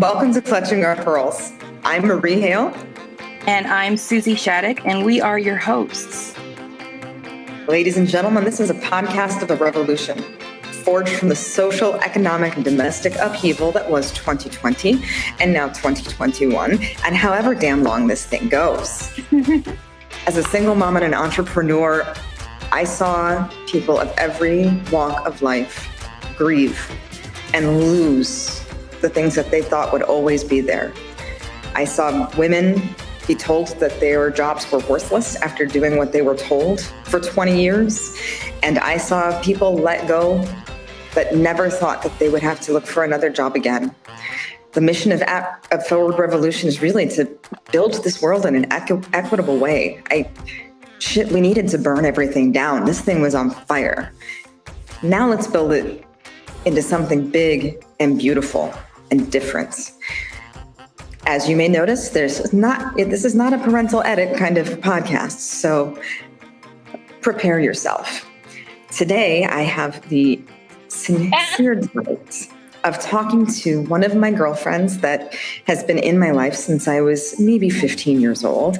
Welcome to Clutching Our Pearls. I'm Marie Hale. And I'm Susie Shattuck, and we are your hosts. Ladies and gentlemen, this is a podcast of the revolution, forged from the social, economic, and domestic upheaval that was 2020 and now 2021, and however damn long this thing goes. As a single mom and an entrepreneur, I saw people of every walk of life grieve and lose the things that they thought would always be there. I saw women be told that their jobs were worthless after doing what they were told for 20 years. And I saw people let go that never thought that they would have to look for another job again. The mission of Forward Revolution is really to build this world in an equitable way. We needed to burn everything down. This thing was on fire. Now let's build it into something big and beautiful and different. As you may notice, this is not a parental edit kind of podcast, so prepare yourself. Today, I have the sincere delight of talking to one of my girlfriends that has been in my life since I was maybe 15 years old,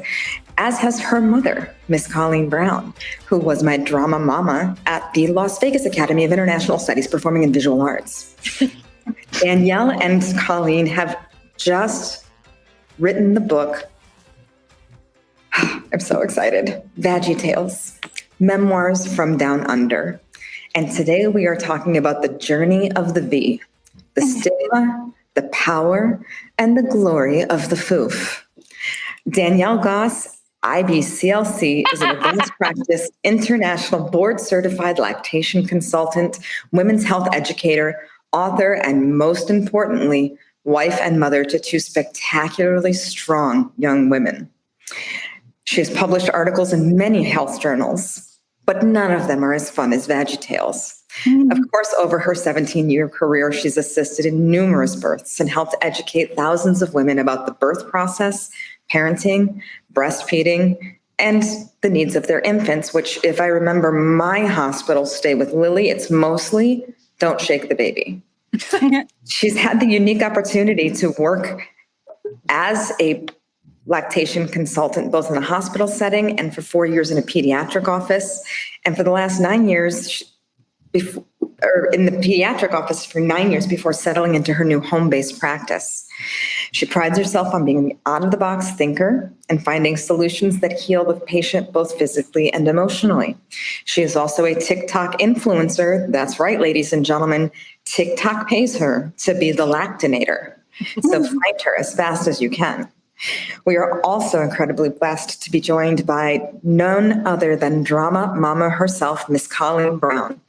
as has her mother, Miss Colleen Brown, who was my drama mama at the Las Vegas Academy of International Studies, Performing and Visual Arts. Danielle and Colleen have just written the book. I'm so excited. Veggie Tales, Memoirs from Down Under. And today we are talking about the journey of the V, the stigma, the power, and the glory of the FOOF. Danielle Goss, IBCLC, is an advanced practice international board certified lactation consultant, women's health educator, author, and most importantly, wife and mother to two spectacularly strong young women. She has published articles in many health journals, but none of them are as fun as Veggie Tales. Of course, over her 17-year career, she's assisted in numerous births and helped educate thousands of women about the birth process, parenting, breastfeeding, and the needs of their infants, which, if I remember my hospital stay with Lily, it's mostly don't shake the baby. She's had the unique opportunity to work as a lactation consultant, both in a hospital setting and for 4 years in a pediatric office. And for the last 9 years, in the pediatric office for 9 years before settling into her new home-based practice. She prides herself on being an out-of-the-box thinker and finding solutions that heal the patient both physically and emotionally. She is also a TikTok influencer. That's right, ladies and gentlemen. TikTok pays her to be the lactinator. So find her as fast as you can. We are also incredibly blessed to be joined by none other than drama mama herself, Miss Colleen Brown.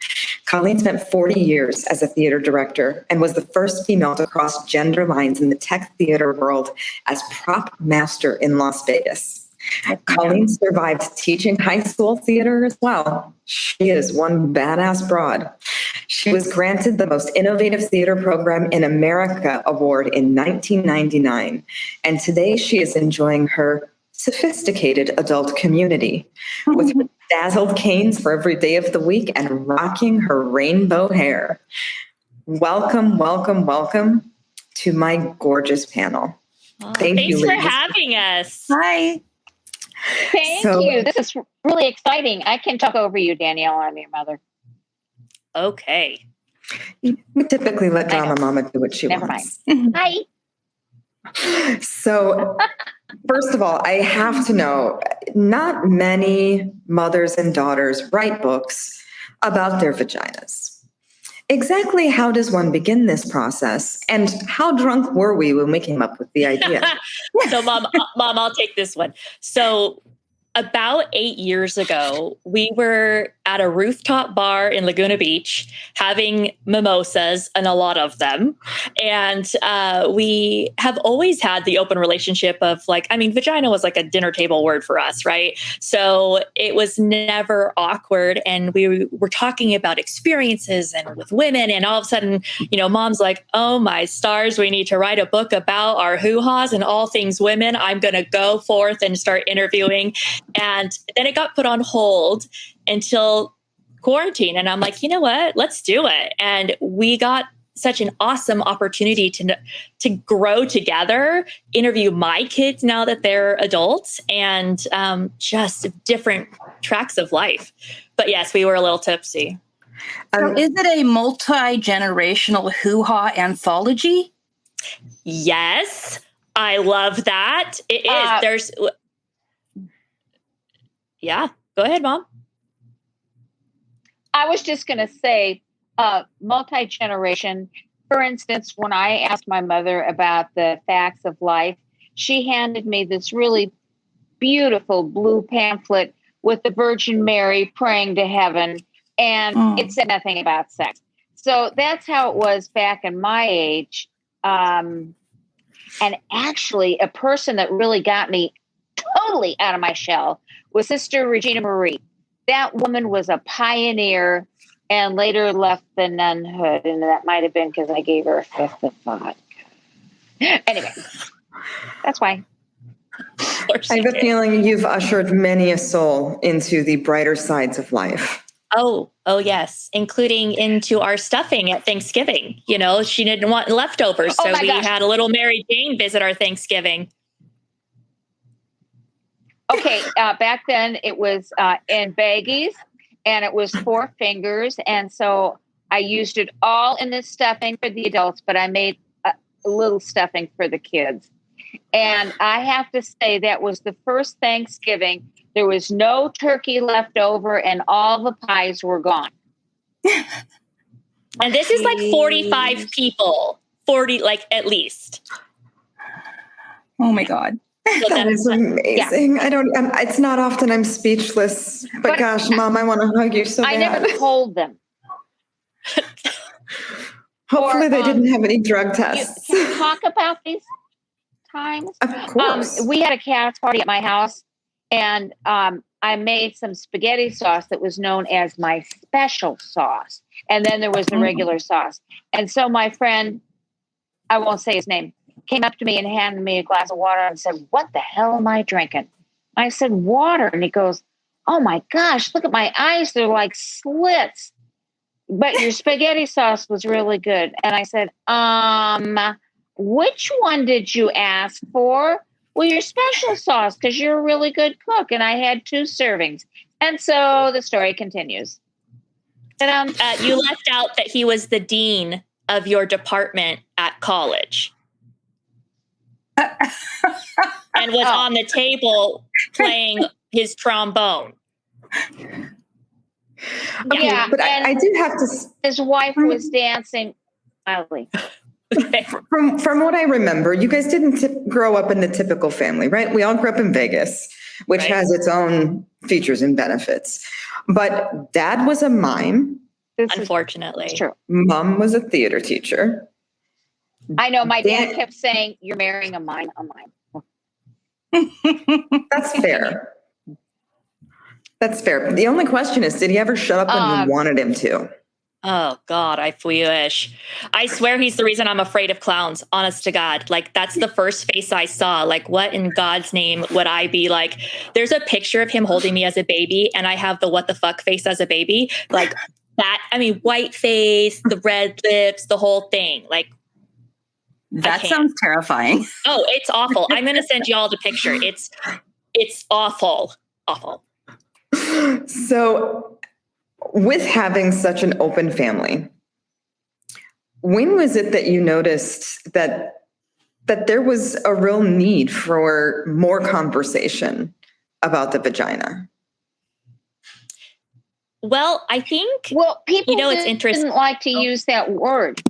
Colleen spent 40 years as a theater director and was the first female to cross gender lines in the tech theater world as prop master in Las Vegas. Colleen survived teaching high school theater as well. She is one badass broad. She was granted the Most Innovative Theater Program in America award in 1999. And today she is enjoying her sophisticated adult community with her dazzled canes for every day of the week and rocking her rainbow hair. Welcome, welcome, welcome to my gorgeous panel. Thanks for having us. Hi. Thank you. This is really exciting. I can talk over you, Danielle. I'm your mother. Okay. We typically let drama mama do what she Never wants. mind. Hi. So, first of all, I have to know, not many mothers and daughters write books about their vaginas. Exactly how does one begin this process? And how drunk were we when we came up with the idea? So mom, I'll take this one. So about 8 years ago, we were at a rooftop bar in Laguna Beach having mimosas, and a lot of them. And we have always had the open relationship of vagina was like a dinner table word for us, right? So it was never awkward. And we were talking about experiences and with women. And all of a sudden, mom's like, oh my stars, we need to write a book about our hoo-haws and all things women. I'm going to go forth and start interviewing. And then it got put on hold until quarantine. And I'm like, you know what? Let's do it. And we got such an awesome opportunity to grow together, interview my kids now that they're adults, and just different tracks of life. But yes, we were a little tipsy. So is it a multi-generational hoo-ha anthology? Yes, I love that. It is. Yeah, go ahead, Mom. I was just going to say, multi-generation. For instance, when I asked my mother about the facts of life, she handed me this really beautiful blue pamphlet with the Virgin Mary praying to heaven, and it said nothing about sex. So that's how it was back in my age. And actually, a person that really got me totally out of my shell was Sister Regina Marie. That woman was a pioneer and later left the nunhood. And that might have been because I gave her a fifth of vodka. Anyway, that's why. I have a feeling you've ushered many a soul into the brighter sides of life. Oh, yes, including into our stuffing at Thanksgiving. You know, she didn't want leftovers, so we had a little Mary Jane visit our Thanksgiving. Okay, back then it was in baggies, and it was 4 fingers, and so I used it all in the stuffing for the adults, but I made a little stuffing for the kids. And I have to say that was the first Thanksgiving. There was no turkey left over, and all the pies were gone. And this is like 45 people, 40, like at least. Oh my God. So That is amazing. Yeah. I don't, it's not often I'm speechless, but gosh, Mom, I want to hug you so I bad. never told them. Hopefully they didn't have any drug Can tests. you talk about these times? Of course. We had a cast party at my house, and I made some spaghetti sauce that was known as my special sauce. And then there was the regular sauce. And so my friend, I won't say his name, came up to me and handed me a glass of water and said, "What the hell am I drinking?" I said, "Water." And he goes, "Oh my gosh, look at my eyes. They're like slits. But your spaghetti sauce was really good." And I said, "Which one did you ask for?" "Well, your special sauce, because you're a really good cook." And I had 2 servings. And so the story continues. And, you left out that he was the dean of your department at college. And was on the table playing his trombone. Okay, yeah, but I do have to. His wife was dancing wildly. Okay. From what I remember, you guys didn't grow up in the typical family, right? We all grew up in Vegas, which Right. has its own features and benefits. But Dad was a mime. Unfortunately. It's true. Mom was a theater teacher. I know my dad Dan- kept saying, "You're marrying a mime, a mime." That's fair. That's fair. The only question is, did he ever shut up when you wanted him to? Oh God, I wish. I swear he's the reason I'm afraid of clowns, honest to God. Like that's the first face I saw. Like what in God's name would I be like? There's a picture of him holding me as a baby and I have the what the fuck face as a baby. Like that, I mean, white face, the red lips, the whole thing. Like That sounds terrifying. oh, it's awful. I'm going to send you all the picture. It's awful. Awful. So, with having such an open family, when was it that you noticed that there was a real need for more conversation about the vagina? Well, I think Well, people it's interesting. didn't like to use that word.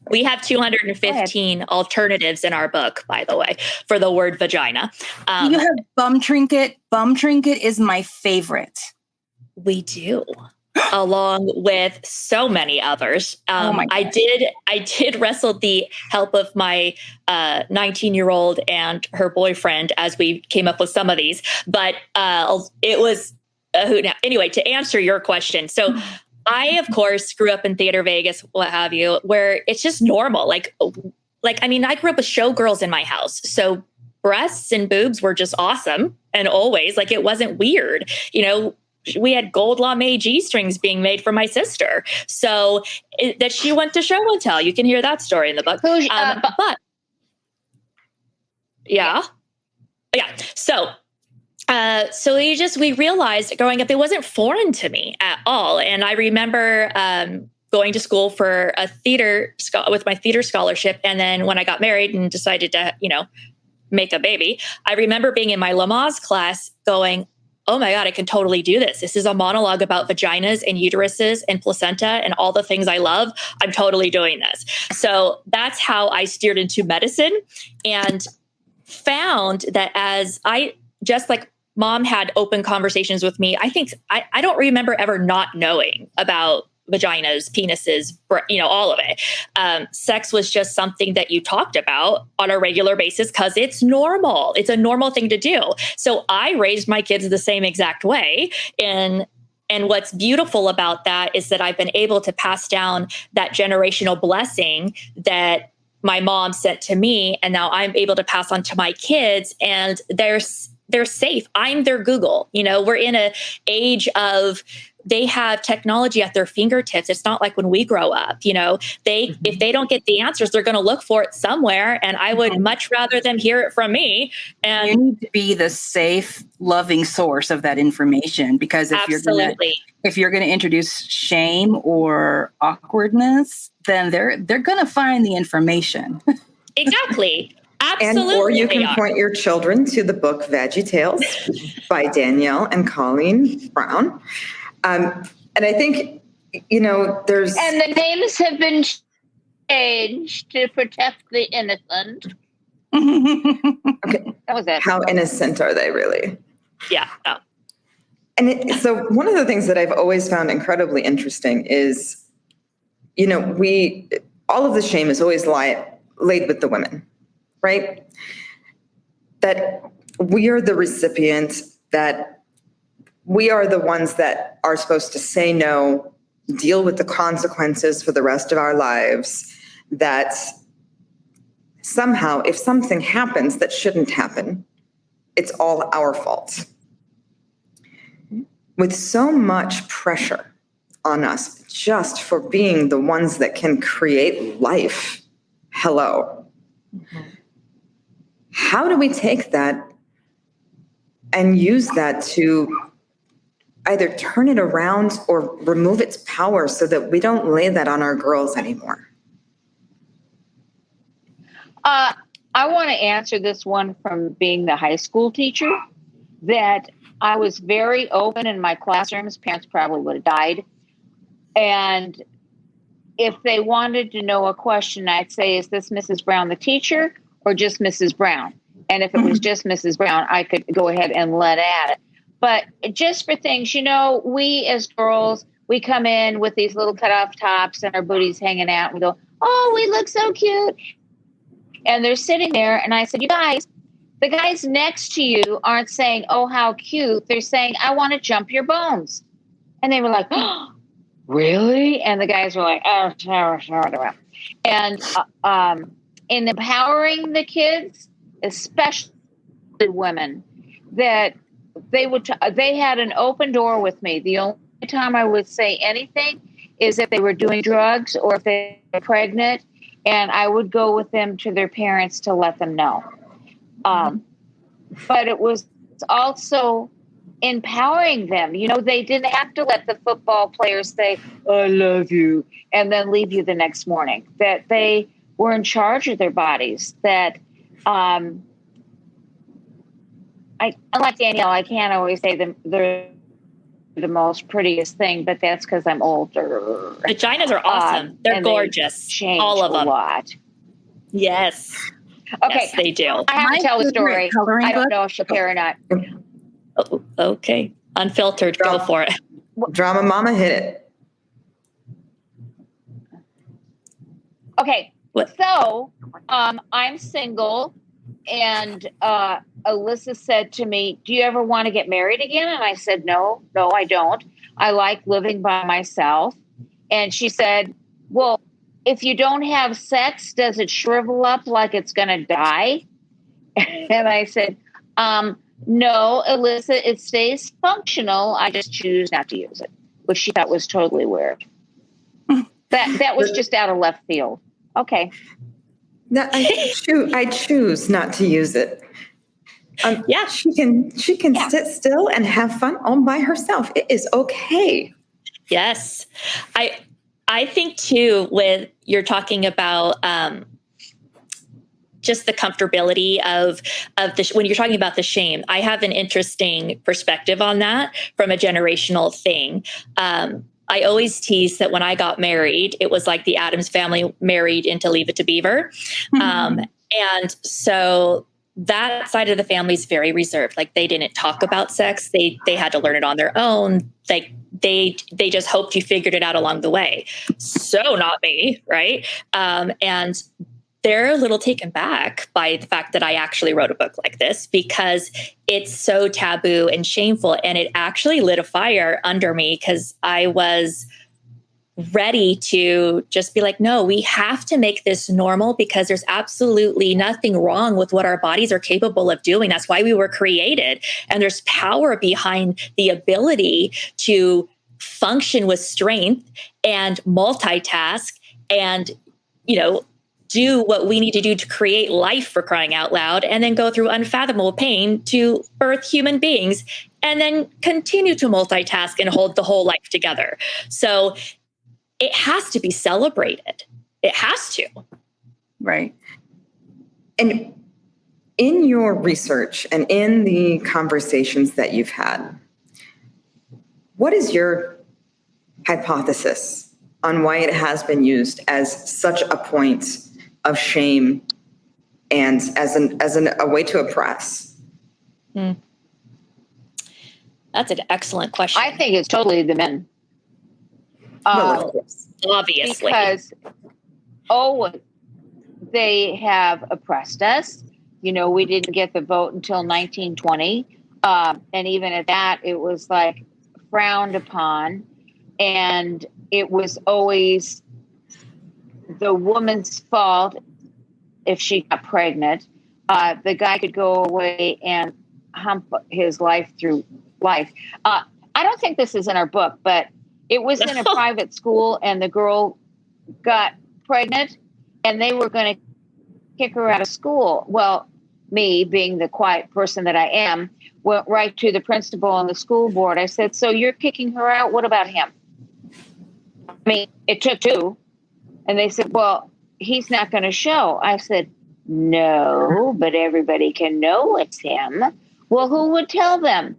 We have 215 alternatives in our book, by the way, for the word vagina. You have bum trinket. Bum trinket is my favorite. We do, along with so many others. my I did wrestle the help of my 19-year-old and her boyfriend as we came up with some of these, but it was a hoot. Now, anyway, to answer your question, so I, of course, grew up in Theater Vegas, what have you, where it's just normal. Like, I mean, I grew up with showgirls in my house. So breasts and boobs were just awesome. And always, like, it wasn't weird. You know, we had gold lame G-strings being made for my sister. So that she went to show and tell. You can hear that story in the book. But yeah. So we realized growing up, it wasn't foreign to me at all. And I remember going to school for a with my theater scholarship. And then when I got married and decided to, make a baby, I remember being in my Lamaze class going, oh my God, I can totally do this. This is a monologue about vaginas and uteruses and placenta and all the things I love. I'm totally doing this. So that's how I steered into medicine, and found that just like Mom had open conversations with me, I think I don't remember ever not knowing about vaginas, penises, all of it. Sex was just something that you talked about on a regular basis because it's normal. It's a normal thing to do. So I raised my kids the same exact way. And what's beautiful about that is that I've been able to pass down that generational blessing that my mom sent to me. And now I'm able to pass on to my kids, and they're safe. I'm their Google. We're in an age of, they have technology at their fingertips. It's not like when we grow up, if they don't get the answers, they're going to look for it somewhere. And I would much rather them hear it from me. And you need to be the safe, loving source of that information, because if you're going to introduce shame or awkwardness, then they're going to find the information. Exactly. Absolutely. Or you can point your children to the book Veggie Tales by Danielle and Colleen Brown. And I think, there's... And the names have been changed to protect the innocent. Okay. That was it. How innocent are they really? Yeah. Oh. And so one of the things that I've always found incredibly interesting is, all of the shame is always laid with the women, right? That we are the recipient, that we are the ones that are supposed to say no, deal with the consequences for the rest of our lives, that somehow if something happens that shouldn't happen, it's all our fault. With so much pressure on us just for being the ones that can create life. Hello. Mm-hmm. How do we take that and use that to either turn it around or remove its power so that we don't lay that on our girls anymore? I want to answer this one from being the high school teacher, that I was very open in my classrooms. Parents probably would have died. And if they wanted to know a question, I'd say, is this Mrs. Brown the teacher or just Mrs. Brown? And if it was just Mrs. Brown, I could go ahead and let at it. But just for things, we as girls, we come in with these little cutoff tops and our booties hanging out. And we go, oh, we look so cute. And they're sitting there. And I said, you guys, the guys next to you aren't saying, oh, how cute. They're saying, I want to jump your bones. And they were like, oh, really? And the guys were like, oh, and in empowering the kids, especially women, that they had an open door with me. The only time I would say anything is if they were doing drugs or if they were pregnant, and I would go with them to their parents to let them know. But it was also empowering them. They didn't have to let the football players say, I love you, and then leave you the next morning. That they were in charge of their bodies. That unlike Danielle, I can't always say they're the most prettiest thing, but that's because I'm older. Vaginas are awesome. They're gorgeous. All of them. A lot. Yes. Okay. Yes, they do. I have to tell a story. I don't know if she'll care or not. Oh, okay. Unfiltered. Go for it. Drama mama, hit it. Okay. What? So I'm single, and Alyssa said to me, do you ever want to get married again? And I said, no, I don't. I like living by myself. And she said, well, if you don't have sex, does it shrivel up like it's going to die? And I said, No, Alyssa, it stays functional. I just choose not to use it, which she thought was totally weird. That was just out of left field. Okay. No, I choose not to use it. Yeah. She can sit still and have fun all by herself. It is okay. Yes. I think too, with you're talking about just the comfortability of when you're talking about the shame, I have an interesting perspective on that from a generational thing. I always tease that when I got married, it was like the Addams family married into Leave It to Beaver. And so that side of the family is very reserved. Like they didn't talk about sex. They had to learn it on their own. Like they just hoped you figured it out along the way. So not me, right? And they're a little taken back by the fact that I actually wrote a book like this because it's so taboo and shameful. And it actually lit a fire under me because I was ready to just be like, no, we have to make this normal because there's absolutely nothing wrong with what our bodies are capable of doing. That's why we were created. And there's power behind the ability to function with strength and multitask and, do what we need to do to create life, for crying out loud, and then go through unfathomable pain to birth human beings and then continue to multitask and hold the whole life together. So it has to be celebrated. It has to. Right. And in your research and in the conversations that you've had, what is your hypothesis on why it has been used as such a point of shame and as a way to oppress? That's an excellent question. I think it's totally the men. Well, of course. Obviously. Because, they have oppressed us. We didn't get the vote until 1920. And even at that, it was like frowned upon. And it was always the woman's fault if she got pregnant. The guy could go away and hump his life through life. I don't think this is in our book, but it was in a private school and the girl got pregnant and they were going to kick her out of school. Well, me being the quiet person that I am, went right to the principal and the school board. I said, so you're kicking her out? What about him? I mean, it took two. And they said, well, he's not going to show. I said, no, but everybody can know it's him. Well, who would tell them?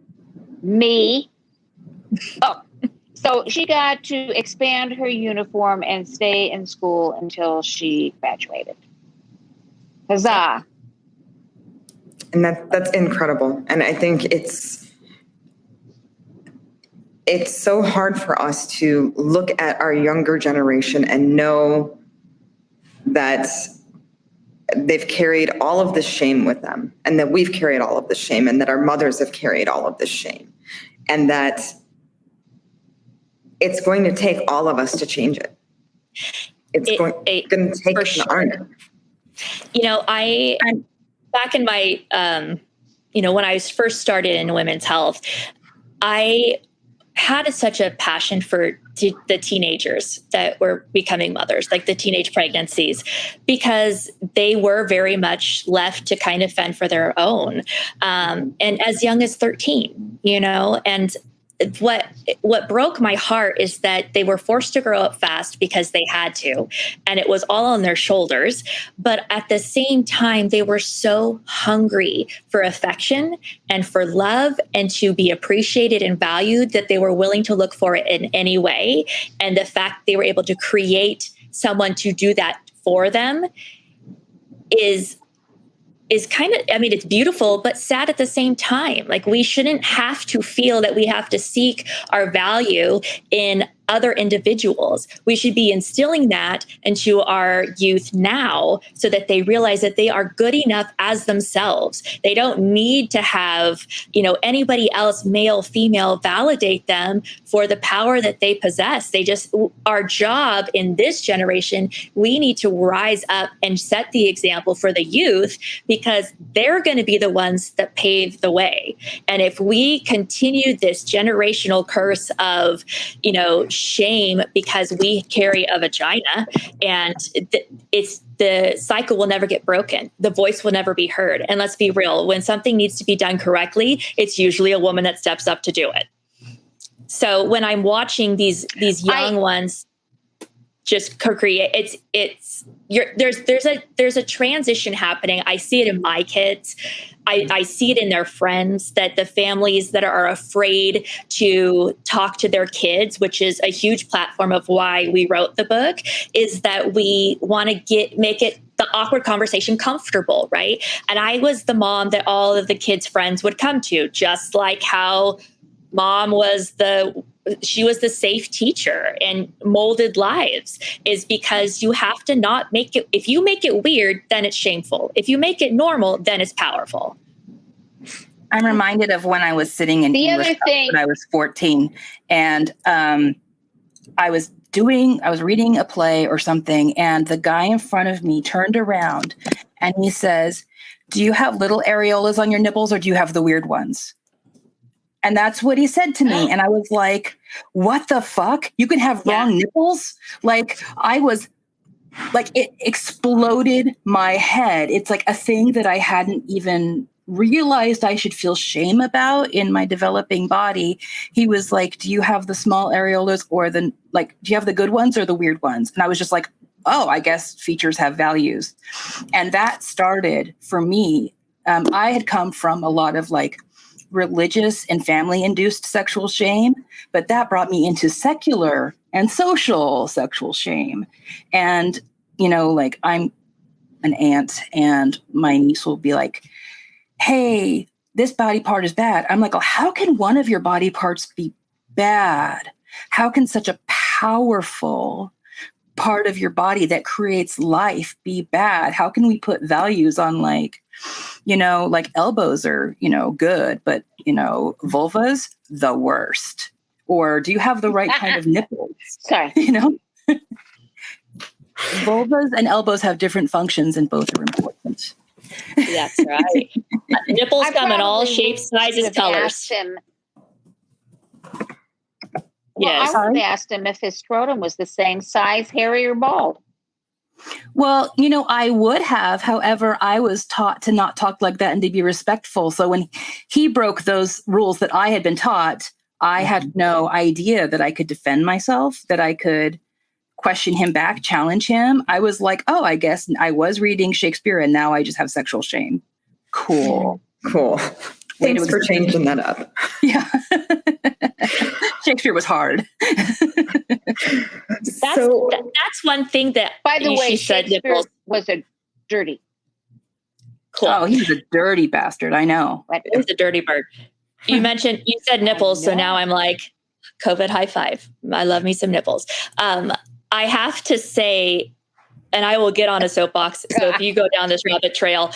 Me. Oh, so she got to expand her uniform and stay in school until she graduated. Huzzah. And that's incredible. And I think it's so hard for us to look at our younger generation and know that they've carried all of this shame with them, and that we've carried all of this shame, and that our mothers have carried all of this shame, and that it's going to take all of us to change it. It's going to take an army. I'm back in my, when I first started in women's health, I had such a passion for the teenagers that were becoming mothers, like the teenage pregnancies, because they were very much left to kind of fend for their own. And as young as 13, and what broke my heart is that they were forced to grow up fast because they had to, and it was all on their shoulders. But at the same time, they were so hungry for affection and for love and to be appreciated and valued that they were willing to look for it in any way. And the fact they were able to create someone to do that for them is kind of, it's beautiful, but sad at the same time. Like, we shouldn't have to feel that we have to seek our value in other individuals. We should be instilling that into our youth now so that they realize that they are good enough as themselves. They don't need to have, anybody else, male, female, validate them for the power that they possess. Our job in this generation, we need to rise up and set the example for the youth, because they're going to be the ones that pave the way. And if we continue this generational curse of, shame because we carry a vagina, and the cycle will never get broken. The voice will never be heard. And let's be real, when something needs to be done correctly, it's usually a woman that steps up to do it. So when I'm watching these young ones just co-create, there's a transition happening. I see it in my kids. I see it in their friends, that the families that are afraid to talk to their kids, which is a huge platform of why we wrote the book, is that we want to make it the awkward conversation comfortable, right? And I was the mom that all of the kids' friends would come to, just like how mom was the safe teacher and molded lives, is because you have to not make it, if you make it weird, then it's shameful. If you make it normal, then it's powerful. I'm reminded of when I was sitting in English when I was 14, and I was reading a play or something, and the guy in front of me turned around and he says, "Do you have little areolas on your nipples, or do you have the weird ones?" And that's what he said to me. And I was like, what the fuck? You can have wrong nipples? Like, it exploded my head. It's like a thing that I hadn't even realized I should feel shame about in my developing body. He was like, do you have the small areolas, or do you have the good ones or the weird ones? And I was just like, oh, I guess features have values. And that started for me. I had come from a lot of religious and family-induced sexual shame, but that brought me into secular and social sexual shame. And, I'm an aunt, and my niece will be like, hey, this body part is bad. I'm like, oh, how can one of your body parts be bad? How can such a powerful part of your body that creates life be bad? How can we put values on elbows are, good, but, vulvas, the worst. Or do you have the right kind of nipples? Sorry. Vulvas and elbows have different functions, and both are important. That's right. Nipples come in all shapes, sizes, colors. Yes. I would have asked him if his scrotum was the same size, hairy or bald. Well, I would have. However, I was taught to not talk like that and to be respectful. So when he broke those rules that I had been taught, I had no idea that I could defend myself, that I could question him back, challenge him. I was like, oh, I guess I was reading Shakespeare and now I just have sexual shame. Cool. Thanks for changing that up. Yeah. Shakespeare was hard. That's one thing that, by the way, Shakespeare was a dirty. Cool. Oh, he was a dirty bastard. I know. He was a dirty bird. You said nipples, so now I'm like, COVID high five. I love me some nipples. I have to say, and I will get on a soapbox. So if you go down this rabbit trail,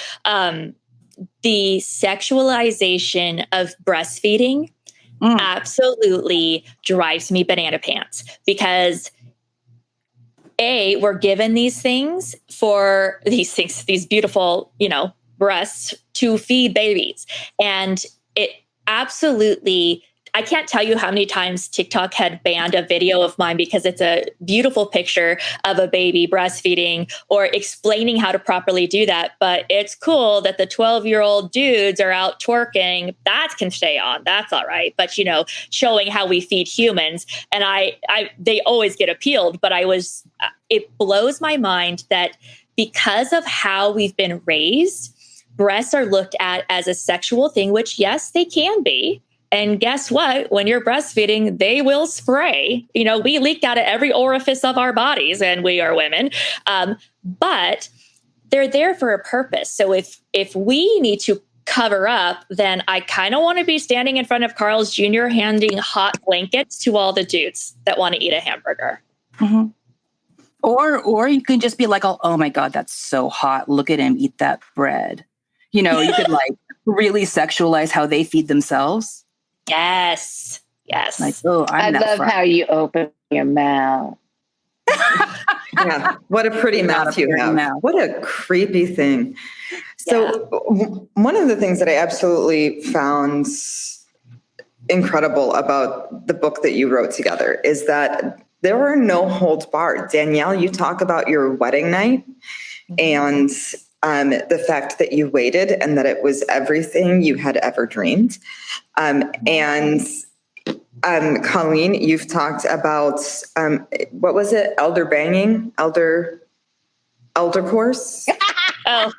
the sexualization of breastfeeding absolutely drives me banana pants, because we're given these beautiful, breasts to feed babies. And it absolutely, I can't tell you how many times TikTok had banned a video of mine because it's a beautiful picture of a baby breastfeeding or explaining how to properly do that. But it's cool that the 12-year-old dudes are out twerking. That can stay on. That's all right. But, showing how we feed humans. And they always get appealed. But it blows my mind that because of how we've been raised, breasts are looked at as a sexual thing, which, yes, they can be. And guess what? When you're breastfeeding, they will spray. We leak out of every orifice of our bodies, and we are women. But they're there for a purpose. So if we need to cover up, then I kind of want to be standing in front of Carl's Jr. handing hot blankets to all the dudes that want to eat a hamburger. Mm-hmm. Or you can just be like, oh my God, that's so hot. Look at him eat that bread. You know, you could like really sexualize how they feed themselves. Yes. Yes. Like, oh, I love how you open your mouth. Yeah, what a pretty mouth you have. Mouth. What a creepy thing. So one of the things that I absolutely found incredible about the book that you wrote together is that there were no holds barred. Danielle, you talk about your wedding night and the fact that you waited and that it was everything you had ever dreamed. And Colleen, you've talked about, what was it? Elder course? Oh,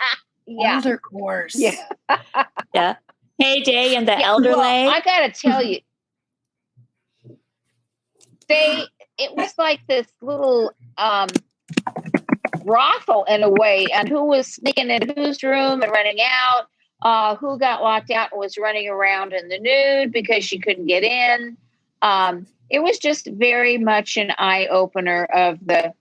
yeah. Elder course. Yeah. Yeah. Hey, Day and the elder lay. I got to tell you, it was like this little brothel in a way, and who was sneaking in whose room and running out, who got locked out and was running around in the nude because she couldn't get in. It was just very much an eye-opener of the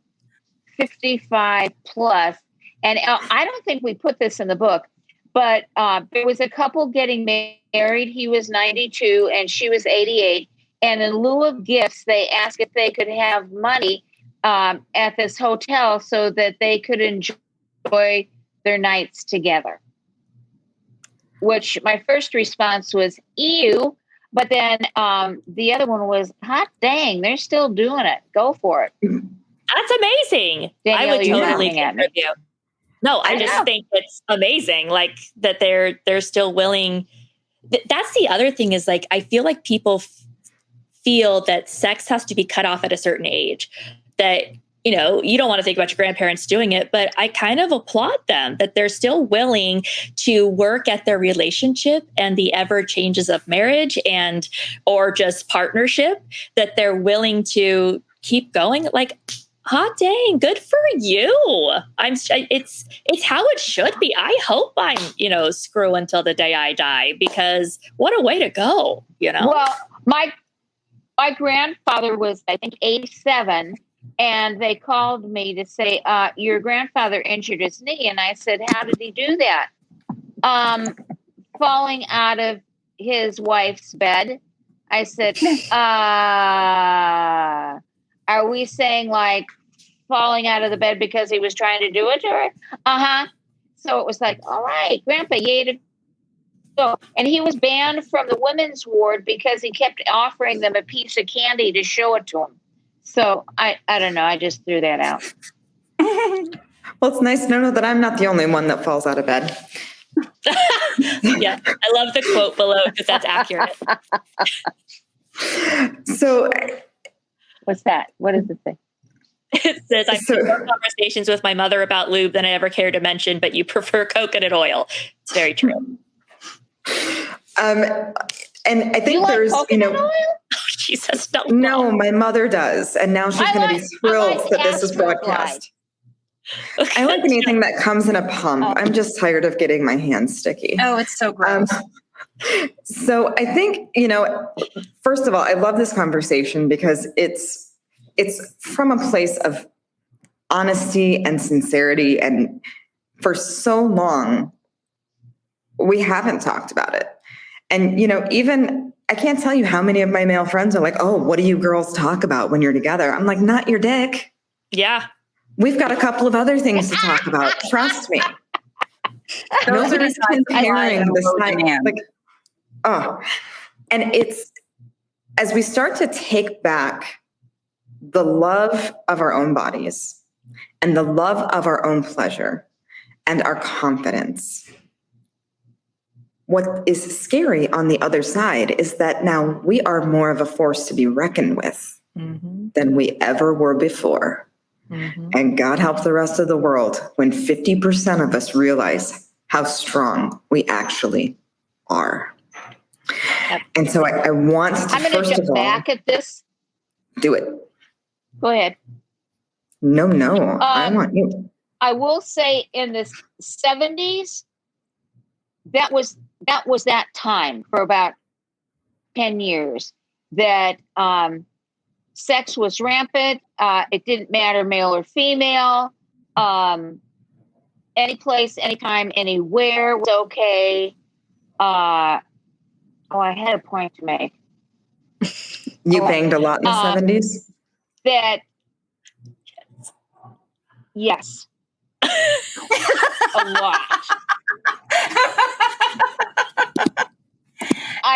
55 plus. And I don't think we put this in the book, but there was a couple getting married. He was 92 and she was 88. And in lieu of gifts, they asked if they could have money at this hotel so that they could enjoy their nights together. Which my first response was, ew. But then the other one was, hot dang, they're still doing it. Go for it. That's amazing. Danielle, I would totally contribute. No, I just think it's amazing. Like that they're still willing. That's the other thing is like, I feel like people feel that sex has to be cut off at a certain age, that, you know, you don't want to think about your grandparents doing it, but I kind of applaud them that they're still willing to work at their relationship and the ever changes of marriage and, or just partnership, that they're willing to keep going. Like, hot dang, good for you. It's how it should be. I hope I'm, screw until the day I die, because what a way to go, Well, my grandfather was, I think, 87, and they called me to say, your grandfather injured his knee. And I said, how did he do that? Falling out of his wife's bed. I said, are we saying like falling out of the bed because he was trying to do it to her? Uh-huh. So it was like, all right, Grandpa, yay to go. And he was banned from the women's ward because he kept offering them a piece of candy to show it to them. So I don't know. I just threw that out. Well, it's nice to know that I'm not the only one that falls out of bed. Yeah, I love the quote below because that's accurate. So, what's that? What does it say? It says, I've had more conversations with my mother about lube than I ever care to mention, but you prefer coconut oil. It's very true. And I think there's, oil? Oh, Jesus, no, my mother does. And now she's going to be thrilled that this is broadcast. I like anything that comes in a pump. Oh. I'm just tired of getting my hands sticky. Oh, it's so gross. So I think, first of all, I love this conversation because it's from a place of honesty and sincerity. And for so long, we haven't talked about it. And, even I can't tell you how many of my male friends are like, oh, what do you girls talk about when you're together? I'm like, not your dick. Yeah. We've got a couple of other things to talk about. Trust me. Those are just comparing the side. Like, oh, and it's as we start to take back the love of our own bodies and the love of our own pleasure and our confidence. What is scary on the other side is that now we are more of a force to be reckoned with than we ever were before. Mm-hmm. And God help the rest of the world when 50% of us realize how strong we actually are. And so I want to, I'm going to jump back at this. Do it. Go ahead. No, I want you. I will say in the 70s, that was that was that time for about 10 years that sex was rampant. It didn't matter male or female. Any place, anytime, anywhere was okay. I had a point to make. You banged a lot in the 70s? That, yes. A lot.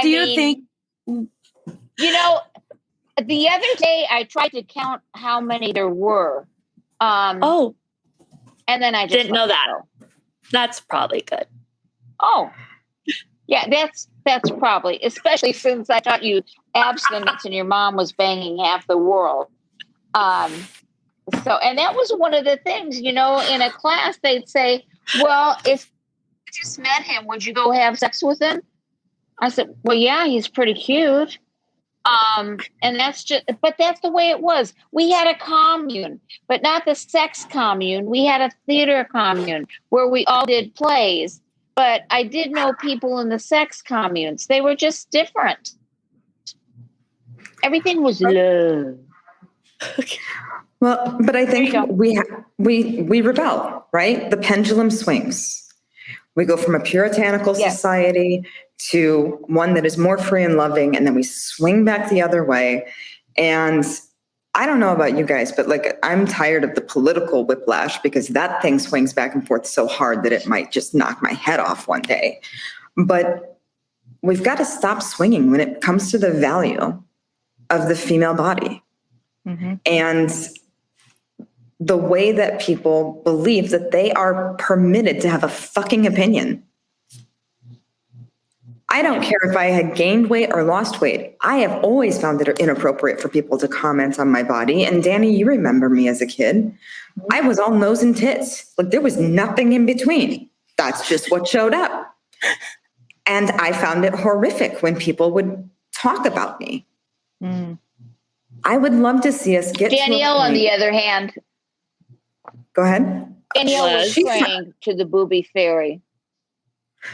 Do you think? You know, the other day I tried to count how many there were. And then I just didn't know that. That's probably good. Oh, yeah, that's probably, especially since I taught you abstinence and your mom was banging half the world. So, and that was one of the things, you know, in a class, they'd say, well, if you just met him, would you go have sex with him? I said, well, yeah, he's pretty cute. And that's the way it was. We had a commune, but not the sex commune. We had a theater commune where we all did plays, but I did know people in the sex communes. They were just different. Everything was love. Well, but I think we rebel, right? The pendulum swings. We go from a puritanical society to one that is more free and loving, and then we swing back the other way. And I don't know about you guys, but like, I'm tired of the political whiplash, because that thing swings back and forth so hard that it might just knock my head off one day. But we've got to stop swinging when it comes to the value of the female body. Mm-hmm. And the way that people believe that they are permitted to have a fucking opinion. I don't care if I had gained weight or lost weight. I have always found it inappropriate for people to comment on my body. And Danny, you remember me as a kid. I was all nose and tits. Like, there was nothing in between. That's just what showed up. And I found it horrific when people would talk about me. Mm. I would love to see us get Danielle, on the other hand. Go ahead. Danielle was praying to the booby fairy.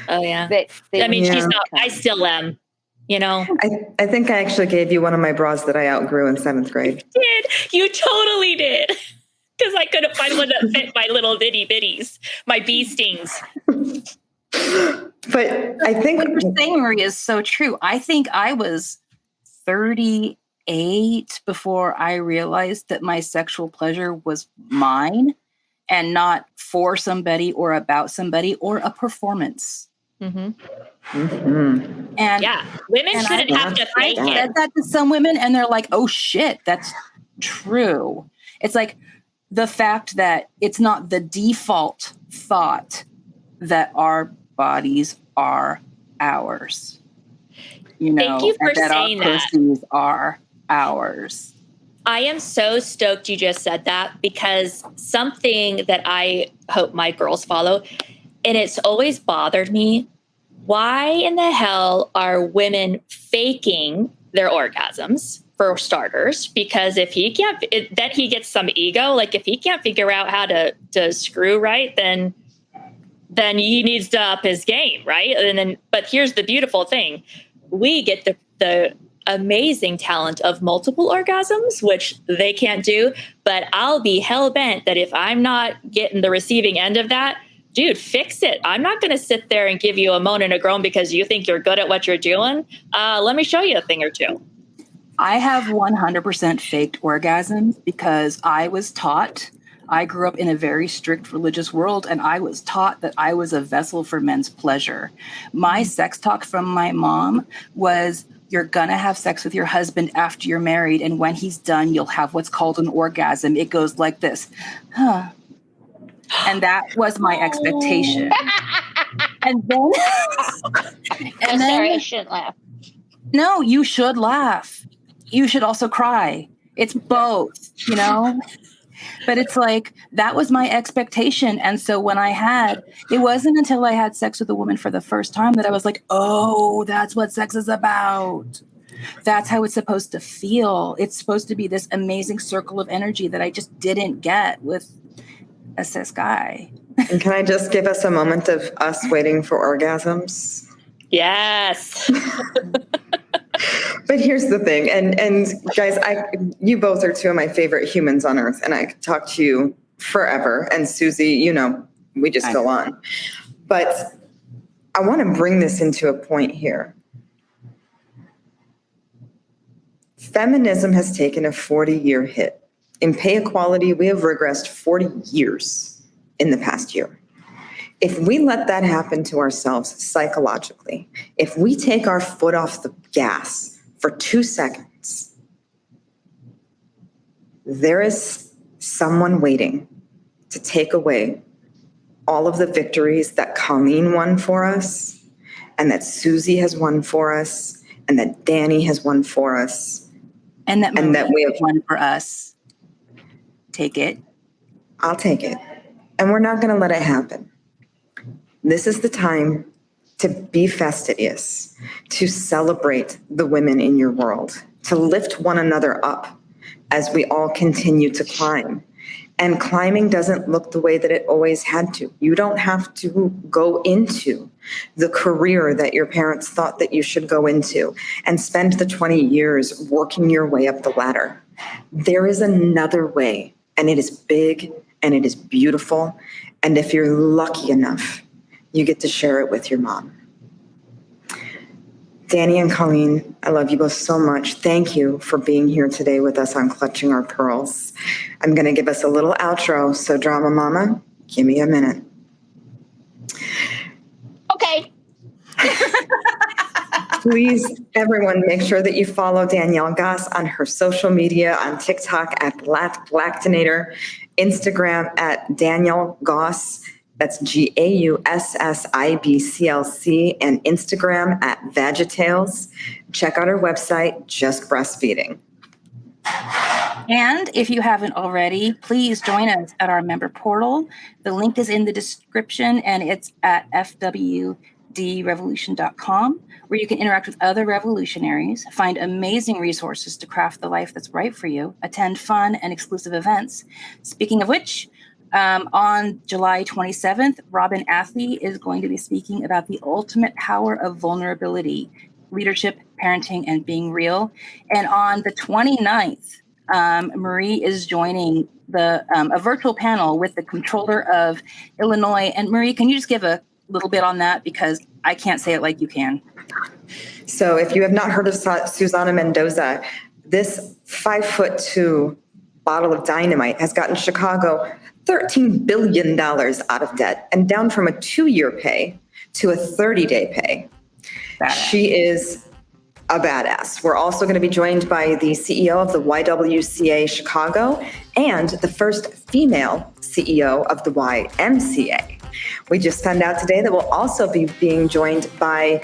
Oh, yeah. She's not, I still am, you know. I think I actually gave you one of my bras that I outgrew in 7th grade. You did. You totally did. Because I couldn't find one that fit my little bitty bitties, my bee stings. But I think what you're saying, Maria, is so true. I think I was 38 before I realized that my sexual pleasure was mine and not for somebody or about somebody or a performance. Mm-hmm. Mm-hmm. And women shouldn't have to fake it. I said that to some women and they're like, oh shit, that's true. It's like the fact that it's not the default thought that our bodies are ours. You know, thank you for saying that. Pussies are ours. I am so stoked you just said that, because something that I hope my girls follow, and it's always bothered me, why in the hell are women faking their orgasms, for starters? Because if he can't, then he gets some ego. Like, if he can't figure out how to screw right, then he needs to up his game, right? But here's the beautiful thing. We get the amazing talent of multiple orgasms, which they can't do. But I'll be hell-bent that if I'm not getting the receiving end of that, dude, fix it. I'm not going to sit there and give you a moan and a groan because you think you're good at what you're doing. Let me show you a thing or two. I have 100% faked orgasms because I was taught, I grew up in a very strict religious world, and I was taught that I was a vessel for men's pleasure. My sex talk from my mom was, you're going to have sex with your husband after you're married, and when he's done, you'll have what's called an orgasm. It goes like this. Huh. And that was my expectation. And then... I'm sorry, I shouldn't laugh. No, you should laugh. You should also cry. It's both, you know? But it's like, that was my expectation. And so when it wasn't until I had sex with a woman for the first time that I was like, oh, that's what sex is about. That's how it's supposed to feel. It's supposed to be this amazing circle of energy that I just didn't get with a cis guy. And can I just give us a moment of us waiting for orgasms? Yes. But here's the thing, and guys, you both are two of my favorite humans on earth, and I could talk to you forever. And Susie, you know, we just go on. But I want to bring this into a point here. Feminism has taken a 40-year hit. In pay equality, we have regressed 40 years in the past year. If we let that happen to ourselves psychologically, if we take our foot off the gas for 2 seconds, there is someone waiting to take away all of the victories that Colleen won for us, and that Susie has won for us, and that Danny has won for us, and that we have won for us. Take it. I'll take it. And we're not going to let it happen. This is the time to be fastidious, to celebrate the women in your world, to lift one another up as we all continue to climb. And climbing doesn't look the way that it always had to. You don't have to go into the career that your parents thought that you should go into and spend the 20 years working your way up the ladder. There is another way, and it is big and it is beautiful. And if you're lucky enough, you get to share it with your mom. Danny and Colleen, I love you both so much. Thank you for being here today with us on Clutching Our Pearls. I'm going to give us a little outro, so Drama Mama, give me a minute. Okay. Please, everyone, make sure that you follow Danielle Goss on her social media, on TikTok at Lactinator, Instagram at Danielle Goss. That's GAUSSIBCLC, and Instagram at Vagitales. Check out our website, Just Breastfeeding. And if you haven't already, please join us at our member portal. The link is in the description, and it's at fwdrevolution.com, where you can interact with other revolutionaries, find amazing resources to craft the life that's right for you, attend fun and exclusive events. Speaking of which, on July 27th, Robin Athley is going to be speaking about the ultimate power of vulnerability, leadership, parenting, and being real. And on the 29th, Marie is joining a virtual panel with the controller of Illinois. And Marie, can you just give a little bit on that? Because I can't say it like you can. So if you have not heard of Susana Mendoza, this 5'2" bottle of dynamite has gotten Chicago $13 billion out of debt, and down from a 2-year pay to a 30-day pay. Badass. She is a badass. We're also going to be joined by the CEO of the YWCA Chicago and the first female CEO of the YMCA. We just found out today that we'll also be being joined by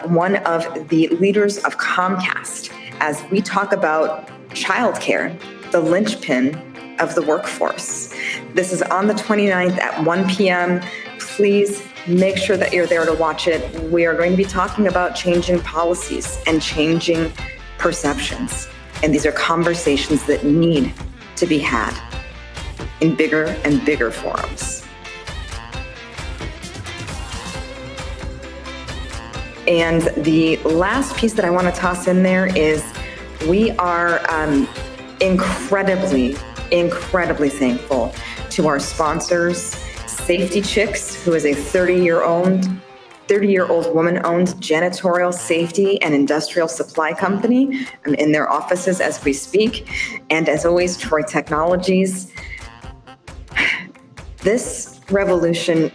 one of the leaders of Comcast as we talk about childcare, the linchpin of the workforce. This is on the 29th at 1 p.m. Please make sure that you're there to watch it. We are going to be talking about changing policies and changing perceptions. And these are conversations that need to be had in bigger and bigger forums. And the last piece that I want to toss in there is we are incredibly thankful to our sponsors, Safety Chicks, who is a 30-year-old woman-owned janitorial safety and industrial supply company. I'm in their offices as we speak. And as always, Troy Technologies. This revolution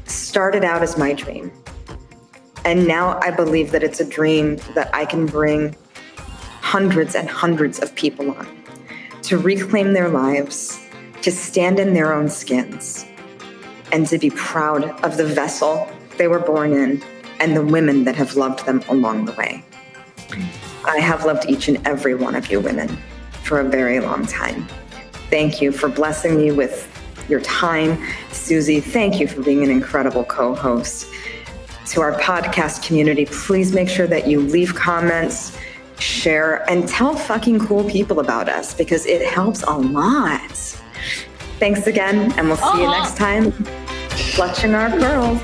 started out as my dream. And now I believe that it's a dream that I can bring hundreds and hundreds of people on to reclaim their lives, to stand in their own skins, and to be proud of the vessel they were born in and the women that have loved them along the way. I have loved each and every one of you women for a very long time. Thank you for blessing me with your time. Susie, thank you for being an incredible co-host. To our podcast community, please make sure that you leave comments, share, and tell fucking cool people about us because it helps a lot. Thanks again, and we'll see you next time. Clutching Our Pearls.